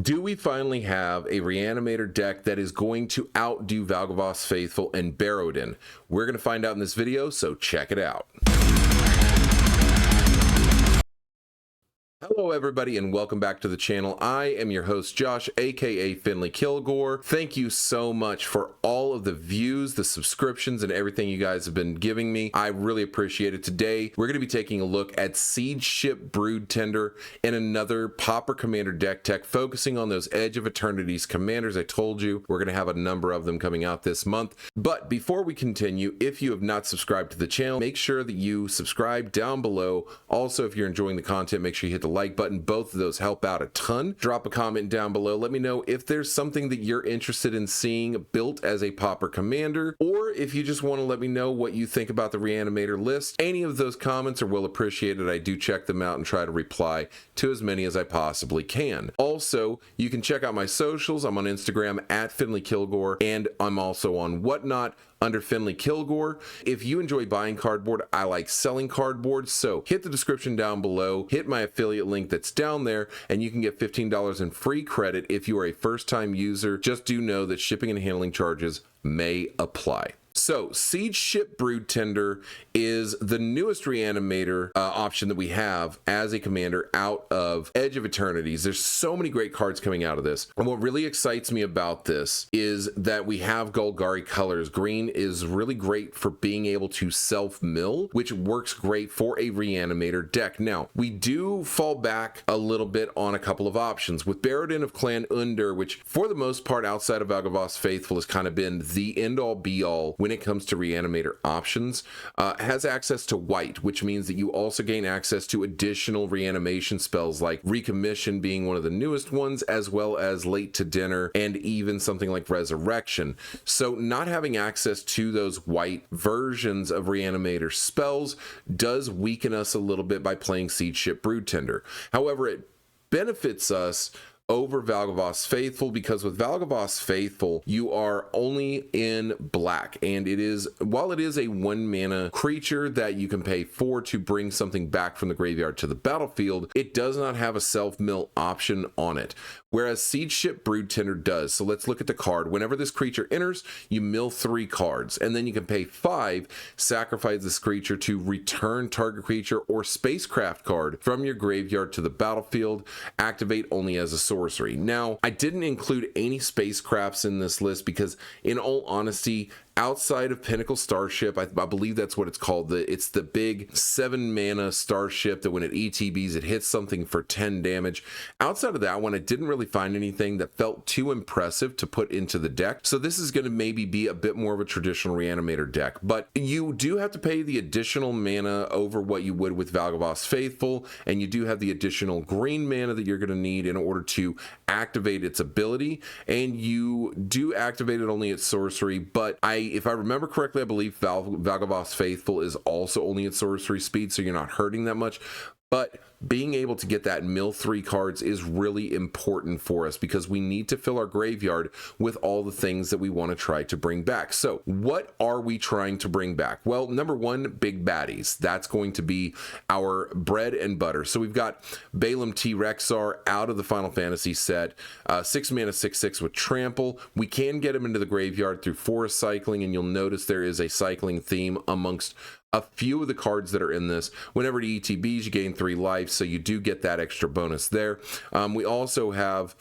Do we finally have a Reanimator deck that is going to outdo Valgavoth's Faithful and Barrowin? We're going to find out in this video, so check it out. Hello everybody and welcome back to the channel. I am your host Josh, aka Finley Kilgore. Thank you so much for all of the views, the subscriptions, and everything you guys have been giving me. I really appreciate it. Today we're going to be taking a look at Seedship Broodtender and another Pauper Commander deck tech, focusing on those Edge of Eternities commanders. I told you we're going to have a number of them coming out this month. But before we continue, if you have not subscribed to the channel, make sure that you subscribe down below. Also, if you're enjoying the content, make sure you hit the like button. Both of those help out a ton. Drop a comment down below. Let me know if there's something that you're interested in seeing built as a Pauper Commander, or if you just want to let me know what you think about the Reanimator list. Any of those comments are well appreciated. I do check them out and try to reply to as many as I possibly can. Also, you can check out my socials. I'm on Instagram at Finley Kilgore, and I'm also on Whatnot under Finley Kilgore. If you enjoy buying cardboard, I like selling cardboard, so hit the description down below, hit my affiliate link that's down there, and you can get $15 in free credit if you are a first-time user. Just do know that shipping and handling charges may apply. So, Seedship Broodtender is the newest Reanimator option that we have as a commander out of Edge of Eternities. There's so many great cards coming out of this. And what really excites me about this is that we have Golgari colors. Green is really great for being able to self-mill, which works great for a Reanimator deck. Now, we do fall back a little bit on a couple of options. With Barrowin of Clan Undurr, which for the most part outside of Valgavoth's Faithful has kind of been the end-all be-all when it comes to Reanimator options, has access to white, which means that you also gain access to additional reanimation spells like Recommission being one of the newest ones, as well as Late to Dinner and even something like Resurrection. So not having access to those white versions of Reanimator spells does weaken us a little bit by playing Seedship Broodtender. However, it benefits us over Valgavoth's Faithful, because with Valgavoth's Faithful you are only in black, and it is, while it is a 1 mana creature that you can pay 4 to bring something back from the graveyard to the battlefield, it does not have a self-mill option on it, whereas Seedship Broodtender does. So let's look at the card. Whenever this creature enters, you mill 3 cards, and then you can pay 5, sacrifice this creature to return target creature or spacecraft card from your graveyard to the battlefield, activate only as a sorcery. Now, I didn't include any spacecrafts in this list because, in all honesty, outside of Pinnacle Starship, I believe that's what it's called. It's the big 7 mana starship that when it ETBs, it hits something for 10 damage. Outside of that one, I didn't really find anything that felt too impressive to put into the deck. So this is going to maybe be a bit more of a traditional Reanimator deck. But you do have to pay the additional mana over what you would with Valgavoth's Faithful, and you do have the additional green mana that you're going to need in order to activate its ability. And you do activate it only at sorcery, but if I remember correctly, I believe Valgavoth's Faithful is also only at sorcery speed, so you're not hurting that much. But being able to get that mill 3 cards is really important for us because we need to fill our graveyard with all the things that we want to try to bring back. So what are we trying to bring back? Well, number one, big baddies. That's going to be our bread and butter. So we've got Balaam T-Rexar out of the Final Fantasy set, 6 mana 6/6 with trample. We can get him into the graveyard through forest cycling, and you'll notice there is a cycling theme amongst a few of the cards that are in this. Whenever it ETBs, you gain 3 life, so you do get that extra bonus there. We also have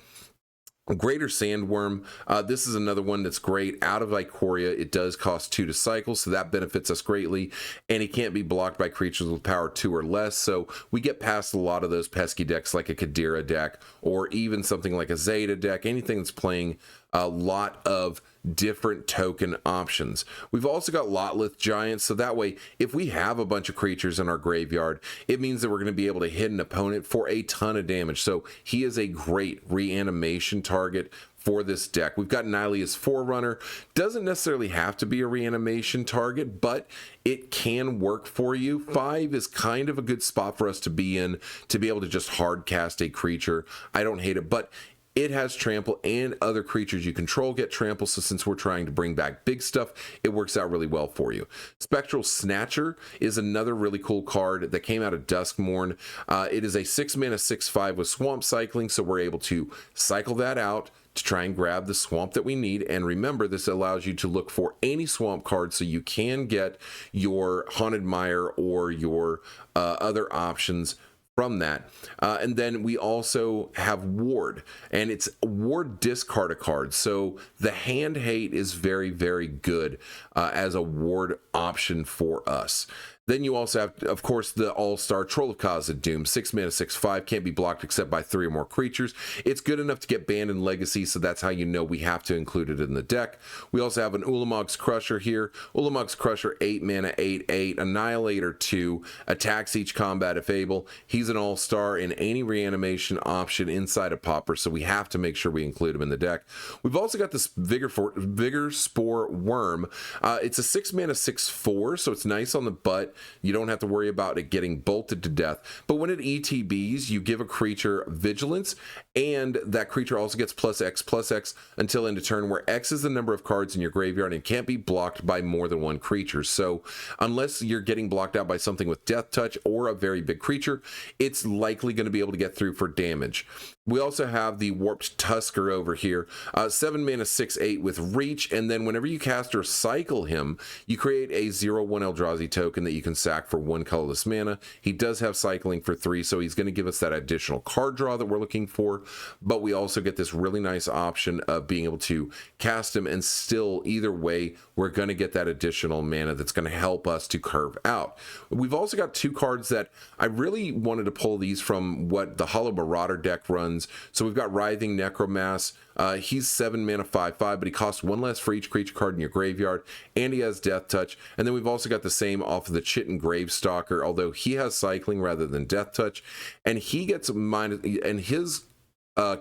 Greater Sandworm. This is another one that's great. Out of Ikoria, it does cost 2 to cycle, so that benefits us greatly, and it can't be blocked by creatures with power 2 or less, so we get past a lot of those pesky decks like a Kadira deck, or even something like a Zeta deck, anything that's playing a lot of different token options. We've also got Lotlith Giants, so that way if we have a bunch of creatures in our graveyard, it means that we're going to be able to hit an opponent for a ton of damage. So he is a great reanimation target for this deck. We've got Nylea's Forerunner. Doesn't necessarily have to be a reanimation target, but it can work for you. 5 is kind of a good spot for us to be in, to be able to just hard cast a creature. I don't hate it, but it has trample, and other creatures you control get trample, so since we're trying to bring back big stuff, it works out really well for you. Spectral Snatcher is another really cool card that came out of Duskmourn. It is a 6-mana 6/5 with swamp cycling, so we're able to cycle that out to try and grab the swamp that we need. And remember, this allows you to look for any swamp card, so you can get your Haunted Mire or your other options from that. And then we also have Ward, and it's Ward discard a card. So the Hand Hate is very, very good as a Ward option for us. Then you also have, of course, the All-Star Troll of Khazad Doom. 6-mana 6/5, can't be blocked except by 3 or more creatures. It's good enough to get banned in Legacy, so that's how you know we have to include it in the deck. We also have an Ulamog's Crusher here. Ulamog's Crusher, 8-mana 8/8, Annihilator 2, attacks each combat if able. He's an All-Star in any reanimation option inside of Pauper, so we have to make sure we include him in the deck. We've also got this Vigor Spore Worm. It's a 6-mana 6/4, so it's nice on the butt. You don't have to worry about it getting bolted to death. But when it ETBs, you give a creature vigilance, and that creature also gets +X/+X until end of turn, where X is the number of cards in your graveyard and can't be blocked by more than one creature. So unless you're getting blocked out by something with Death Touch or a very big creature, it's likely going to be able to get through for damage. We also have the Warped Tusker over here, 7-mana 6/8 with Reach, and then whenever you cast or cycle him, you create a 0/1 Eldrazi token that you can sack for 1 colorless mana. He does have cycling for 3, so he's going to give us that additional card draw that we're looking for, but we also get this really nice option of being able to cast him, and still, either way, we're going to get that additional mana that's going to help us to curve out. We've also got 2 cards that I really wanted to pull these from what the Hollow Marauder deck runs. So we've got Writhing Necromass. He's 7-mana 5/5, but he costs 1 less for each creature card in your graveyard, and he has Death Touch. And then we've also got the same off of the Chitin Gravestalker, although he has cycling rather than Death Touch, and he gets and his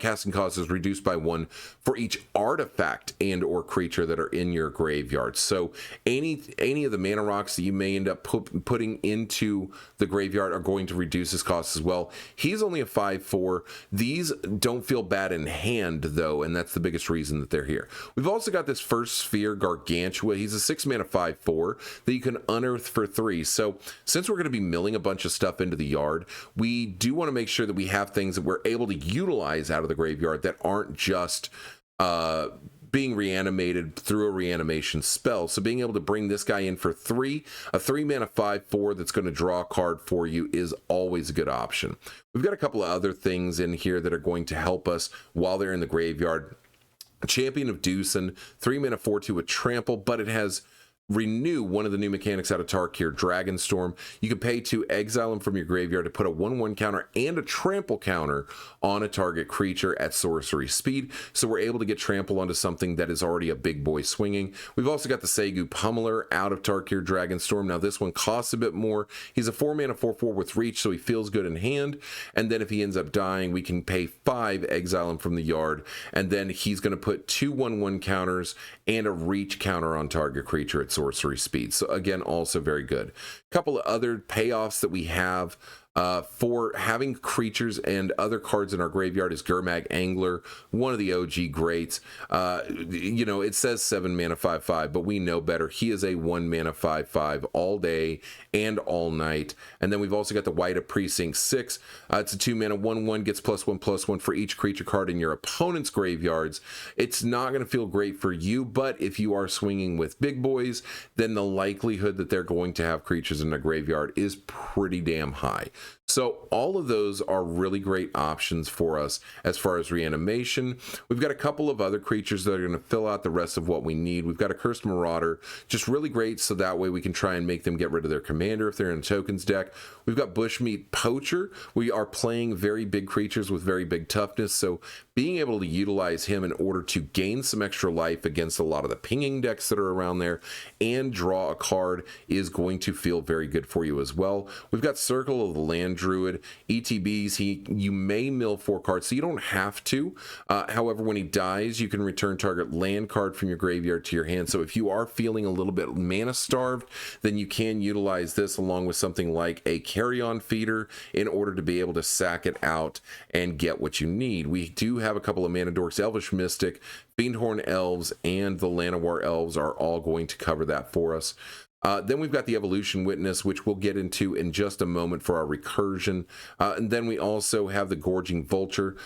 casting cost is reduced by 1 for each artifact and or creature that are in your graveyard. So any of the mana rocks that you may end up putting into the graveyard are going to reduce his cost as well. He's only a 5/4. These don't feel bad in hand though, and that's the biggest reason that they're here. We've also got this First Sphere Gargantua. He's a 6-mana 5/4 that you can unearth for 3. So since we're going to be milling a bunch of stuff into the yard, we do want to make sure that we have things that we're able to utilize out of the graveyard that aren't just being reanimated through a reanimation spell. So being able to bring this guy in for 3, a 3-mana 5/4 that's going to draw a card for you is always a good option. We've got a couple of other things in here that are going to help us while they're in the graveyard. Champion of Deucin, 3-mana 4/2 with trample, but it has Renew, one of the new mechanics out of Tarkir, Dragonstorm. You can pay to exile him from your graveyard to put a 1/1 counter and a trample counter on a target creature at sorcery speed. So we're able to get trample onto something that is already a big boy swinging. We've also got the Segu Pummeler out of Tarkir, Dragonstorm. Now this one costs a bit more. He's a 4-mana 4/4 with reach, so he feels good in hand. And then if he ends up dying, we can pay 5, exile him from the yard, and then he's going to put 2 1/1 counters and a reach counter on target creature at sorcery speed. So again, also very good. A couple of other payoffs that we have for having creatures and other cards in our graveyard is Gurmag Angler, one of the OG greats. You know, it says 7-mana 5/5, but we know better. He is a 1-mana 5/5 all day and all night. And then we've also got the White of Precinct 6. It's a 2-mana 1/1, gets +1/+1 for each creature card in your opponent's graveyards. It's not going to feel great for you, but if you are swinging with big boys, then the likelihood that they're going to have creatures in their graveyard is pretty damn high. So all of those are really great options for us as far as reanimation. We've got a couple of other creatures that are going to fill out the rest of what we need. We've got a Cursed Marauder, just really great, so that way we can try and make them get rid of their commander if they're in a tokens deck. We've got Bushmeat Poacher. We are playing very big creatures with very big toughness, so being able to utilize him in order to gain some extra life against a lot of the pinging decks that are around there and draw a card is going to feel very good for you as well. We've got Circle of the Land Druid, ETBs. You may mill 4 cards, so you don't have to. However, when he dies, you can return target land card from your graveyard to your hand. So if you are feeling a little bit mana starved, then you can utilize this along with something like a Carrion Feeder in order to be able to sack it out and get what you need. We do have a couple of Mana Dorks, Elvish Mystic, Fiendhorn Elves, and the Llanowar Elves are all going to cover that for us. Then we've got the Evolution Witness, which we'll get into in just a moment for our Recursion. And then we also have the Gorging Vulture.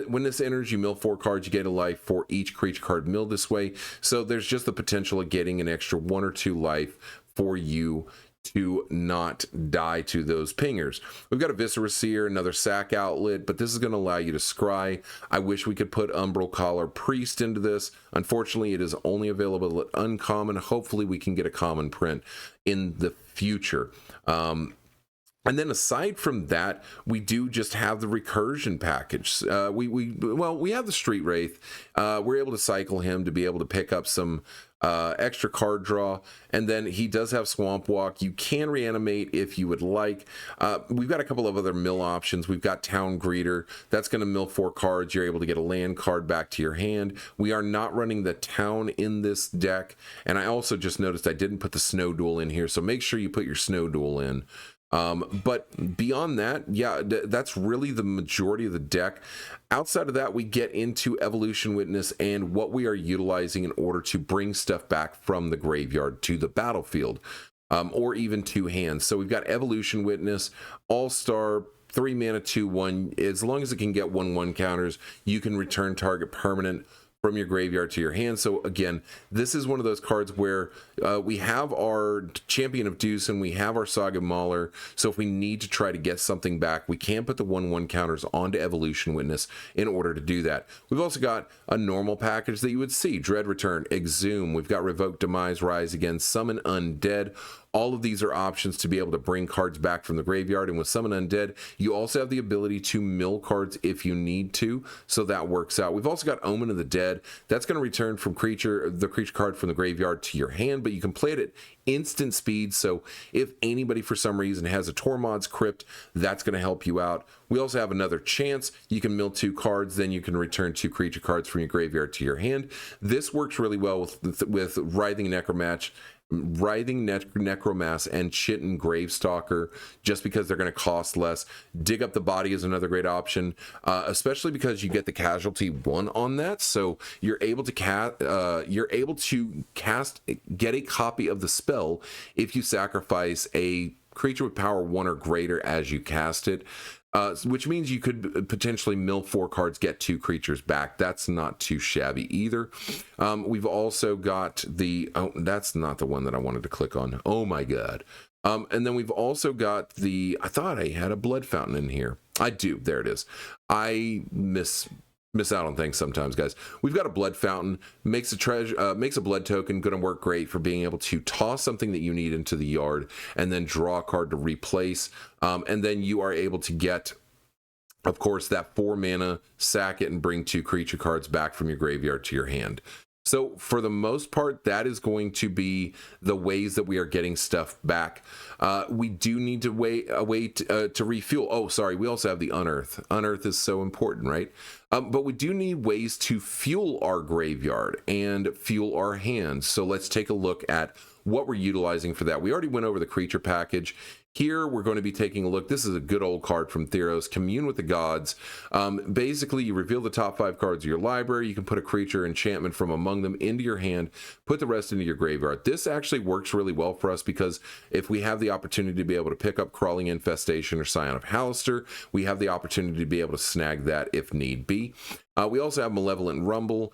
When this enters, you mill 4 cards, you get a life for each creature card milled this way. So there's just the potential of getting an extra 1 or 2 life for you to not die to those pingers. We've got a Viscera Seer, another sack outlet, but this is going to allow you to scry. I wish we could put Umbral Collar Priest into this. Unfortunately, it is only available at uncommon. Hopefully we can get a common print in the future. And then aside from that, we do just have the Recursion package. We have the Street Wraith. We're able to cycle him to be able to pick up some extra card draw, and then he does have Swamp Walk. You can reanimate if you would like. We've got a couple of other mill options. We've got Town Greeter. That's going to mill 4 cards. You're able to get a land card back to your hand. We are not running the town in this deck, and I also just noticed I didn't put the Snow Duel in here, so make sure you put your Snow Duel in. But beyond that, yeah, that's really the majority of the deck. Outside of that, we get into Evolution Witness and what we are utilizing in order to bring stuff back from the graveyard to the battlefield, or even to hand. So we've got Evolution Witness, All-Star, 3 mana, 2/1. As long as it can get 1/1 counters, you can return target permanent from your graveyard to your hand. So again, this is one of those cards where we have our Champion of Deuce and we have our Saga Mauler. So if we need to try to get something back, we can put the 1/1 counters onto Evolution Witness in order to do that. We've also got a normal package that you would see: Dread Return, Exhume. We've got Revoke Demise, Rise Again, Summon Undead. All of these are options to be able to bring cards back from the graveyard. And with Summon Undead, you also have the ability to mill cards if you need to. So that works out. We've also got Omen of the Dead. That's going to return from the creature card from the graveyard to your hand, but you can play it at instant speed. So if anybody for some reason has a Tormod's Crypt, that's going to help you out. We also have another chance. You can mill 2 cards, then you can return 2 creature cards from your graveyard to your hand. This works really well with Writhing Necromass and Chitin Gravestalker, just because they're going to cost less. Dig Up the Body is another great option, especially because you get the Casualty 1 on that, so you're able to get a copy of the spell if you sacrifice a creature with power 1 or greater as you cast it. Which means you could potentially mill 4 cards, get 2 creatures back. That's not too shabby either. We've also got that's not the one that I wanted to click on. Oh my god. And then we've also got I thought I had a Blood Fountain in here. I do. There it is. I miss out on things sometimes, guys. We've got a Blood Fountain, makes a blood token, going to work great for being able to toss something that you need into the yard and then draw a card to replace. And then you are able to get, of course, that 4 mana, sack it, and bring 2 creature cards back from your graveyard to your hand. So for the most part, that is going to be the ways that we are getting stuff back. We do need to wait to refuel. Oh, sorry. We also have the Unearth. Unearth is so important, right? But we do need ways to fuel our graveyard and fuel our hands. So let's take a look at what we're utilizing for that. We already went over the creature package. Here, we're going to be taking a look. This is a good old card from Theros, Commune with the Gods. Basically, you reveal the top 5 cards of your library. You can put a creature enchantment from among them into your hand, put the rest into your graveyard. This actually works really well for us because if we have the opportunity to be able to pick up Crawling Infestation or Scion of Halaster, we have the opportunity to be able to snag that if need be. We also have Malevolent Rumble.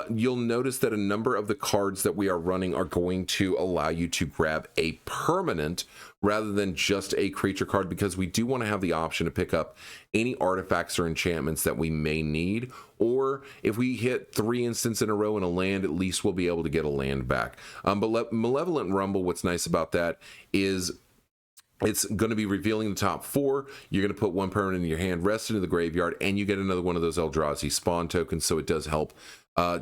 You'll notice that a number of the cards that we are running are going to allow you to grab a permanent rather than just a creature card, because we do want to have the option to pick up any artifacts or enchantments that we may need, or if we hit 3 instants in a row in a land, at least we'll be able to get a land back. But Malevolent Rumble, what's nice about that is it's going to be revealing the top 4. You're going to put 1 permanent in your hand, rest into the graveyard, and you get another one of those Eldrazi spawn tokens, so it does help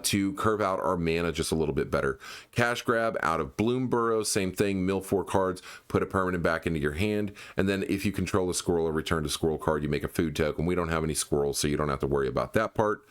to curve out our mana just a little bit better. Cash Grab out of Bloomburrow, same thing, mill 4 cards, put a permanent back into your hand, and then if you control a squirrel or return to squirrel card, you make a food token. We don't have any squirrels, so you don't have to worry about that part.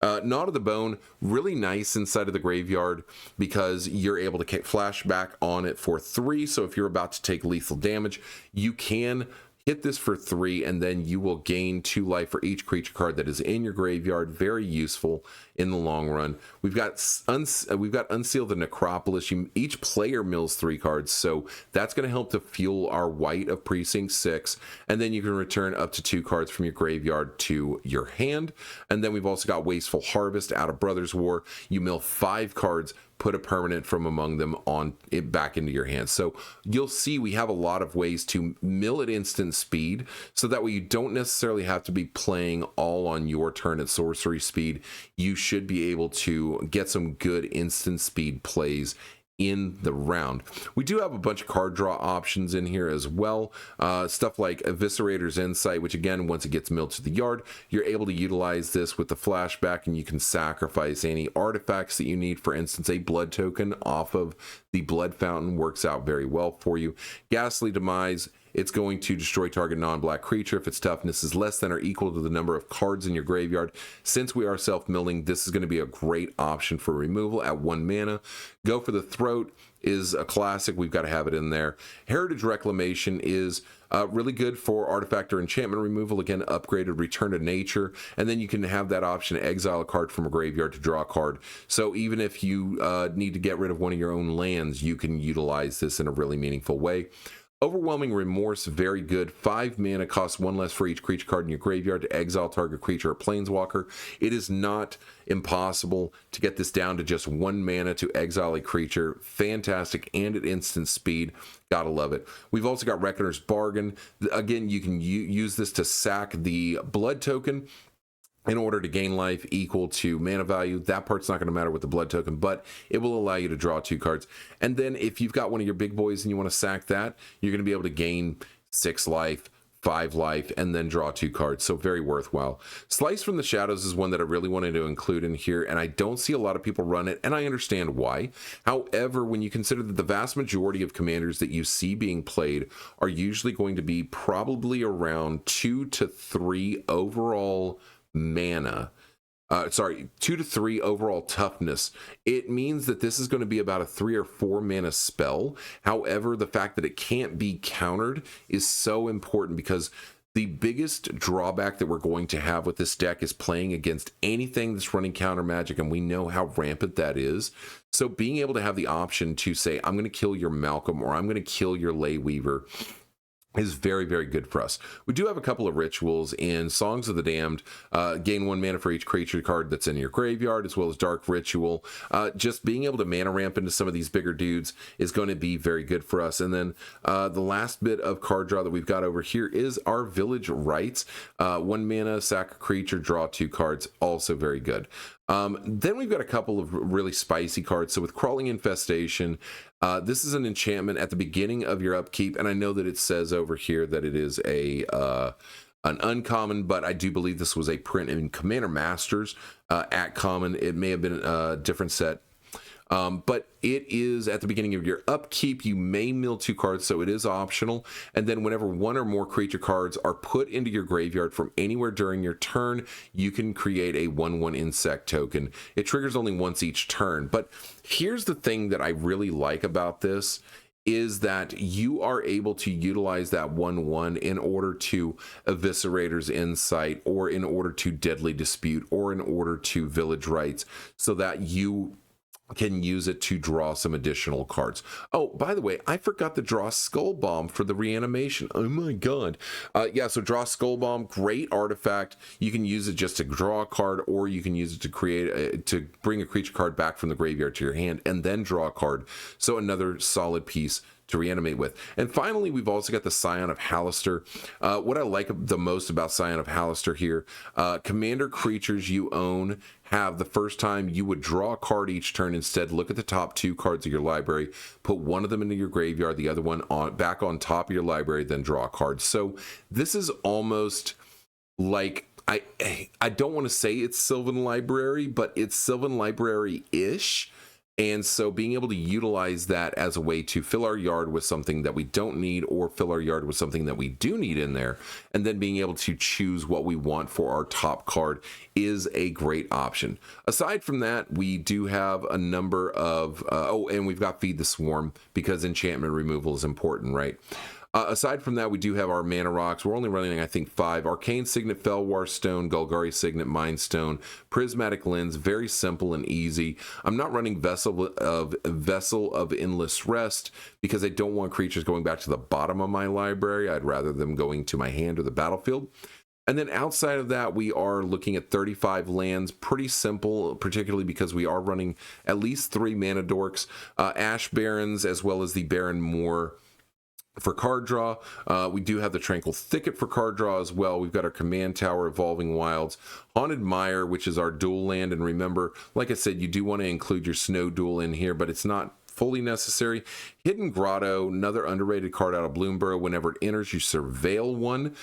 Gnawed of the Bone, really nice inside of the graveyard because you're able to flash back on it for 3, so if you're about to take lethal damage, you can hit this for 3, and then you will gain 2 life for each creature card that is in your graveyard. Very useful in the long run. We've got Unseal the Necropolis. Each player mills 3 cards, so that's going to help to fuel our white of Precinct 6, and then you can return up to 2 cards from your graveyard to your hand. And then we've also got Wasteful Harvest out of Brothers War. You mill 5 cards, put a permanent from among them on it back into your hand. So you'll see we have a lot of ways to mill at instant speed, so that way you don't necessarily have to be playing all on your turn at sorcery speed. You should be able to get some good instant speed plays in the round. We do have a bunch of card draw options in here as well. Stuff like Eviscerator's Insight, which again, once it gets milled to the yard, you're able to utilize this with the flashback, and you can sacrifice any artifacts that you need. For instance, a blood token off of the Blood Fountain works out very well for you. Ghastly Demise, it's going to destroy target non-black creature if its toughness is less than or equal to the number of cards in your graveyard. Since we are self-milling, this is going to be a great option for removal at 1 mana. Go for the Throat is a classic. We've got to have it in there. Heritage Reclamation is really good for artifact or enchantment removal. Again, upgraded Return to Nature. And then you can have that option to exile a card from a graveyard to draw a card. So even if you need to get rid of one of your own lands, you can utilize this in a really meaningful way. Overwhelming Remorse, very good. 5 mana, costs 1 less for each creature card in your graveyard to exile target creature or planeswalker. It is not impossible to get this down to just 1 mana to exile a creature. Fantastic, and at instant speed. Gotta love it. We've also got Reckoner's Bargain. Again, you can use this to sack the blood token in order to gain life equal to mana value. That part's not going to matter with the blood token, but it will allow you to draw 2 cards. And then if you've got one of your big boys and you want to sack that, you're going to be able to gain 6 life, 5 life, and then draw 2 cards. So very worthwhile. Slice from the Shadows is one that I really wanted to include in here, and I don't see a lot of people run it, and I understand why. However, when you consider that the vast majority of commanders that you see being played are usually going to be probably around 2 to 3 overall mana, 2 to 3 overall toughness, it means that this is going to be about a 3 or 4 mana spell. However, the fact that it can't be countered is so important, because the biggest drawback that we're going to have with this deck is playing against anything that's running counter magic, and we know how rampant that is. So being able to have the option to say, I'm going to kill your Malcolm, or I'm going to kill your Ley Weaver, is very, very good for us. We do have a couple of rituals in Songs of the Damned. Gain 1 mana for each creature card that's in your graveyard, as well as Dark Ritual. Just being able to mana ramp into some of these bigger dudes is going to be very good for us. And then the last bit of card draw that we've got over here is our Village Rites. 1 mana, sack a creature, draw 2 cards, also very good. Then we've got a couple of really spicy cards. So with Crawling Infestation, this is an enchantment at the beginning of your upkeep, and I know that it says over here that it is an uncommon, but I do believe this was a print in Commander Masters at common. It may have been a different set. But it is at the beginning of your upkeep. You may mill 2 cards, so it is optional. And then whenever 1 or more creature cards are put into your graveyard from anywhere during your turn, you can create a 1/1 insect token. It triggers only once each turn. But here's the thing that I really like about this, is that you are able to utilize that 1/1 in order to Eviscerator's Insight, or in order to Deadly Dispute, or in order to Village Rites, so that you can use it to draw some additional cards. Oh, by the way, I forgot to draw Skull Bomb for the reanimation. Oh my god. Yeah, so draw Skull Bomb, great artifact. You can use it just to draw a card, or you can use it to bring a creature card back from the graveyard to your hand and then draw a card. So another solid piece to reanimate with. And finally, we've also got the Scion of Halaster. What I like the most about Scion of Halaster here, commander creatures you own have, the first time you would draw a card each turn, instead look at the top 2 cards of your library, put one of them into your graveyard, the other one back on top of your library, then draw a card. So this is almost like, I don't want to say it's Sylvan Library, but it's Sylvan Library-ish. And so being able to utilize that as a way to fill our yard with something that we don't need, or fill our yard with something that we do need in there, and then being able to choose what we want for our top card, is a great option. Aside from that, we do have a number of, and we've got Feed the Swarm, because enchantment removal is important, right? Aside from that, we do have our mana rocks. We're only running, I think, 5. Arcane Signet, Felwar Stone, Golgari Signet, Mind Stone, Prismatic Lens. Very simple and easy. I'm not running Vessel of Endless Rest because I don't want creatures going back to the bottom of my library. I'd rather them going to my hand or the battlefield. And then outside of that, we are looking at 35 lands. Pretty simple, particularly because we are running at least 3 mana dorks, Ash Barrens, as well as the Baron Moor for card draw. We do have the Tranquil Thicket for card draw as well. We've got our Command Tower, Evolving Wilds, Haunted Mire, which is our dual land. And remember, like I said, you do want to include your Snow Duel in here, but it's not fully necessary. Hidden Grotto, another underrated card out of Bloomburrow. Whenever it enters, you surveil one.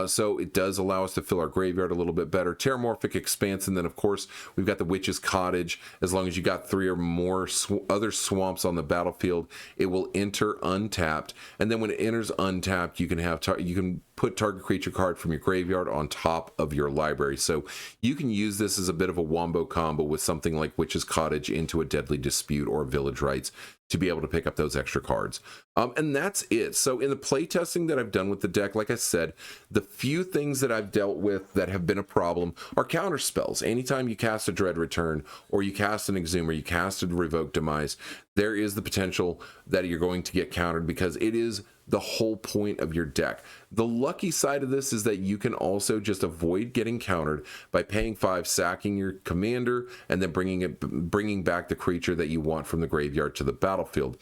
So it does allow us to fill our graveyard a little bit better. Terramorphic Expanse, and then of course we've got the Witch's Cottage. As long as you got 3 or more other swamps on the battlefield, it will enter untapped. And then when it enters untapped, you can have you can put target creature card from your graveyard on top of your library. So you can use this as a bit of a wombo combo with something like Witch's Cottage into a Deadly Dispute or Village Rites to be able to pick up those extra cards. And that's it. So in the playtesting that I've done with the deck, like I said, the few things that I've dealt with that have been a problem are counter spells. Anytime you cast a Dread Return, or you cast an Exhumer, you cast a Revoke Demise, there is the potential that you're going to get countered because it is the whole point of your deck. The lucky side of this is that you can also just avoid getting countered by paying 5, sacking your commander, and then bringing back the creature that you want from the graveyard to the battlefield.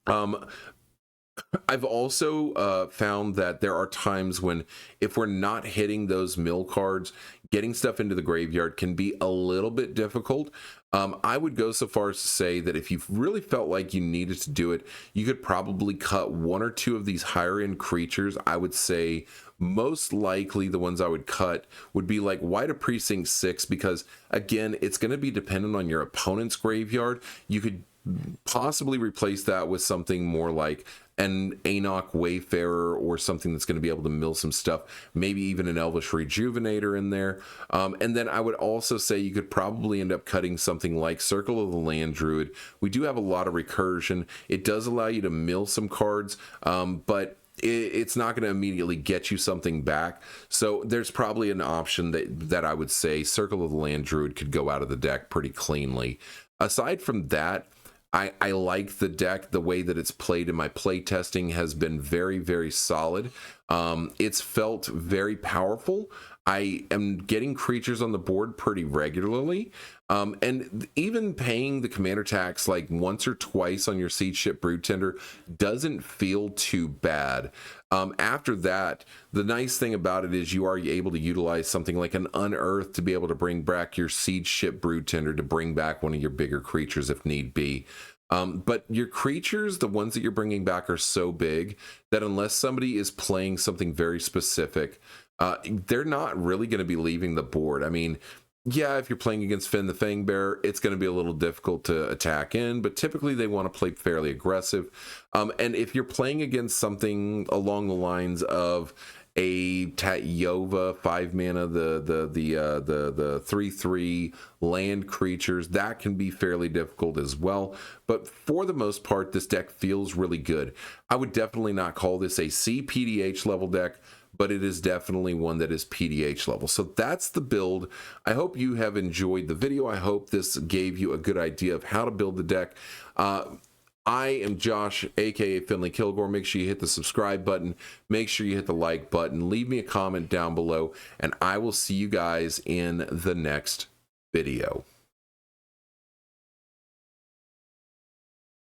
I've also found that there are times when, if we're not hitting those mill cards, getting stuff into the graveyard can be a little bit difficult. I would go so far as to say that if you really felt like you needed to do it, you could probably cut 1 or 2 of these higher end creatures. I would say most likely the ones I would cut would be like White of Precinct 6, because again, it's going to be dependent on your opponent's graveyard. You could possibly replace that with something more like an Enoch Wayfarer, or something that's going to be able to mill some stuff, maybe even an Elvish Rejuvenator in there. And then I would also say you could probably end up cutting something like Circle of the Land Druid. We do have a lot of recursion. It does allow you to mill some cards, but it's not going to immediately get you something back. So there's probably an option that I would say Circle of the Land Druid could go out of the deck pretty cleanly. Aside from that, I like the deck. The way that it's played in my play testing has been very, very solid. It's felt very powerful. I am getting creatures on the board pretty regularly. And even paying the commander tax like once or twice on your Seedship Broodtender doesn't feel too bad. After that, the nice thing about it is you are able to utilize something like an Unearth to be able to bring back your Seedship Broodtender to bring back one of your bigger creatures if need be. But your creatures, the ones that you're bringing back, are so big that unless somebody is playing something very specific, they're not really going to be leaving the board. I mean, yeah, if you're playing against Finn the Fangbearer, it's going to be a little difficult to attack in, but typically they want to play fairly aggressive. And if you're playing against something along the lines of a Tatyova 5 mana, the 3/3 land creatures, that can be fairly difficult as well. But for the most part, this deck feels really good. I would definitely not call this a C PDH level deck, but it is definitely one that is PDH level. So that's the build. I hope you have enjoyed the video. I hope this gave you a good idea of how to build the deck. I am Josh, aka Finley Kilgore. Make sure you hit the subscribe button. Make sure you hit the like button. Leave me a comment down below, and I will see you guys in the next video.